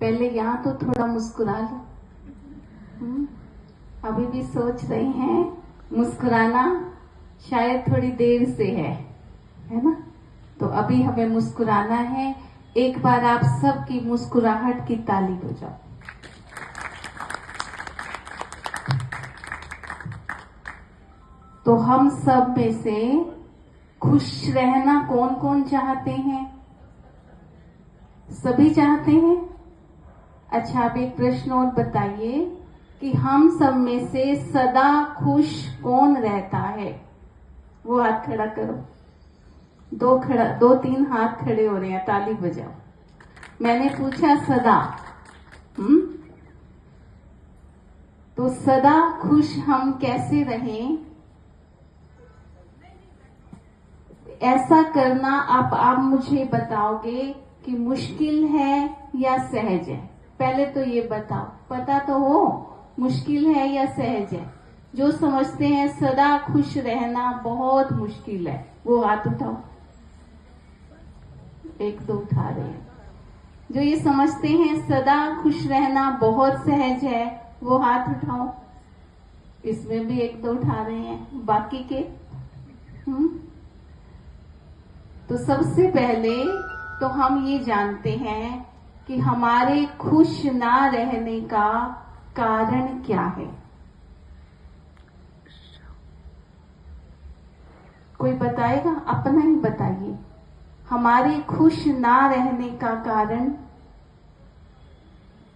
पहले यहाँ तो थोड़ा मुस्कुरा लो। अभी भी सोच रही हैं मुस्कुराना शायद थोड़ी देर से है ना? तो अभी हमें मुस्कुराना है। एक बार आप सबकी मुस्कुराहट की ताली बजाओ। तो हम सब में से खुश रहना कौन कौन चाहते हैं? सभी चाहते हैं। अच्छा, आप एक प्रश्न और बताइए कि हम सब में से सदा खुश कौन रहता है? वो हाथ खड़ा करो। दो तीन हाथ खड़े हो रहे हैं, ताली बजाओ। मैंने पूछा सदा। तो सदा खुश हम कैसे रहें? ऐसा करना आप मुझे बताओगे कि मुश्किल है या सहज है? पहले तो ये बताओ, पता तो हो मुश्किल है या सहज है? जो समझते हैं सदा खुश रहना बहुत मुश्किल है वो हाथ उठाओ। एक दो उठा रहे हैं। जो ये समझते हैं सदा खुश रहना बहुत सहज है वो हाथ उठाओ। इसमें भी एक दो उठा रहे हैं। बाकी के तो सबसे पहले तो हम ये जानते हैं कि हमारे खुश ना रहने का कारण क्या है। कोई बताएगा? अपना ही बताइए। हमारे खुश ना रहने का कारण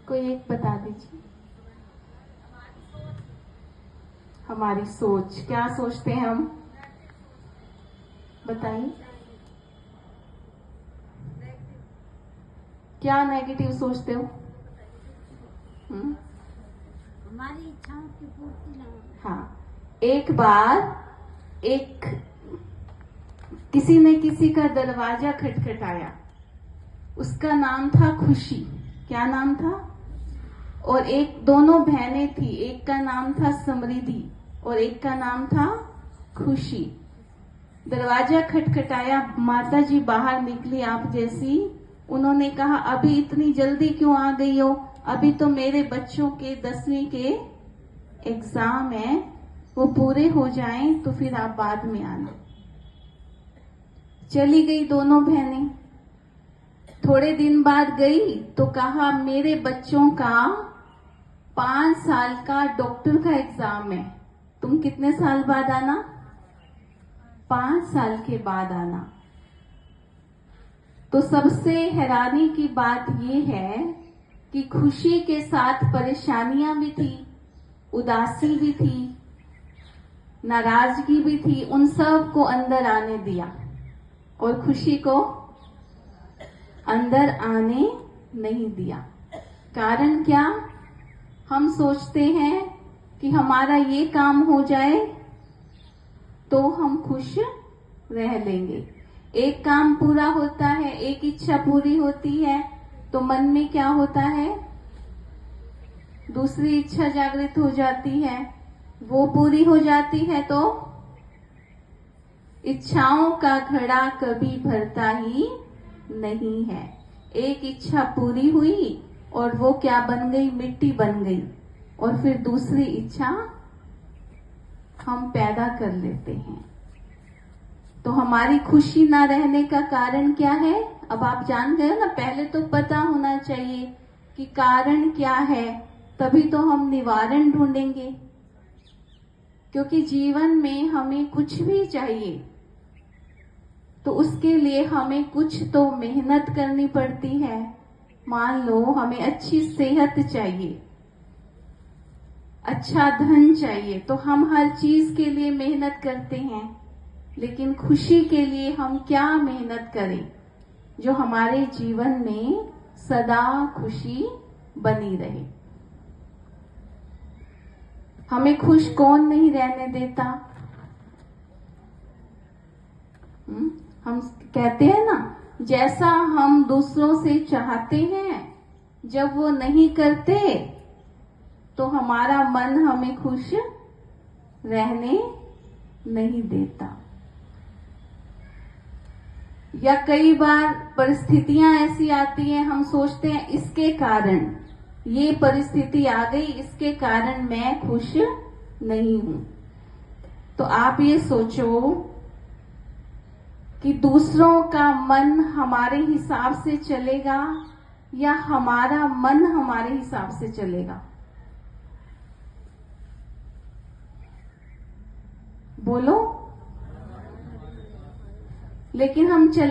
कोई एक बता दीजिए। हमारी सोच। क्या सोचते हैं हम? बताइए। क्या नेगेटिव सोचते हो? हमारी इच्छाओं की पूर्ति ना। हाँ, एक बार किसी ने किसी का दरवाजा खटखटाया। उसका नाम था खुशी। क्या नाम था? और दोनों बहनें थी। एक का नाम था समृद्धि और एक का नाम था खुशी। दरवाजा खटखटाया, माता जी बाहर निकली आप जैसी। उन्होंने कहा अभी इतनी जल्दी क्यों आ गई हो? अभी तो मेरे बच्चों के 10वीं के एग्जाम है, वो पूरे हो जाएं तो फिर आप बाद में आना। चली गई दोनों बहनें। थोड़े दिन बाद गई तो कहा मेरे बच्चों का 5 साल का डॉक्टर का एग्जाम है, तुम कितने साल बाद आना? 5 साल के बाद आना। तो सबसे हैरानी की बात यह है कि खुशी के साथ परेशानियां भी थी, उदासी भी थी, नाराजगी भी थी। उन सब को अंदर आने दिया और खुशी को अंदर आने नहीं दिया। कारण क्या? हम सोचते हैं कि हमारा ये काम हो जाए तो हम खुश रह लेंगे। एक काम पूरा होता है, एक इच्छा पूरी होती है तो मन में क्या होता है? दूसरी इच्छा जागृत हो जाती है। वो पूरी हो जाती है तो इच्छाओं का घड़ा कभी भरता ही नहीं है। एक इच्छा पूरी हुई और वो क्या बन गई? मिट्टी बन गई। और फिर दूसरी इच्छा हम पैदा कर लेते हैं। तो हमारी खुशी ना रहने का कारण क्या है? अब आप जान गए ना। पहले तो पता होना चाहिए कि कारण क्या है, तभी तो हम निवारण ढूंढेंगे। क्योंकि जीवन में हमें कुछ भी चाहिए तो उसके लिए हमें कुछ तो मेहनत करनी पड़ती है। मान लो हमें अच्छी सेहत चाहिए, अच्छा धन चाहिए, तो हम हर चीज के लिए मेहनत करते हैं। लेकिन खुशी के लिए हम क्या मेहनत करें जो हमारे जीवन में सदा खुशी बनी रहे? हमें खुश कौन नहीं रहने देता? हम कहते हैं ना, जैसा हम दूसरों से चाहते हैं जब वो नहीं करते तो हमारा मन हमें खुश रहने नहीं देता। या कई बार परिस्थितियां ऐसी आती हैं, हम सोचते हैं इसके कारण ये परिस्थिति आ गई, इसके कारण मैं खुश नहीं हूं। तो आप ये सोचो कि दूसरों का मन हमारे हिसाब से चलेगा या हमारा मन हमारे हिसाब से चलेगा? बोलो। लेकिन हम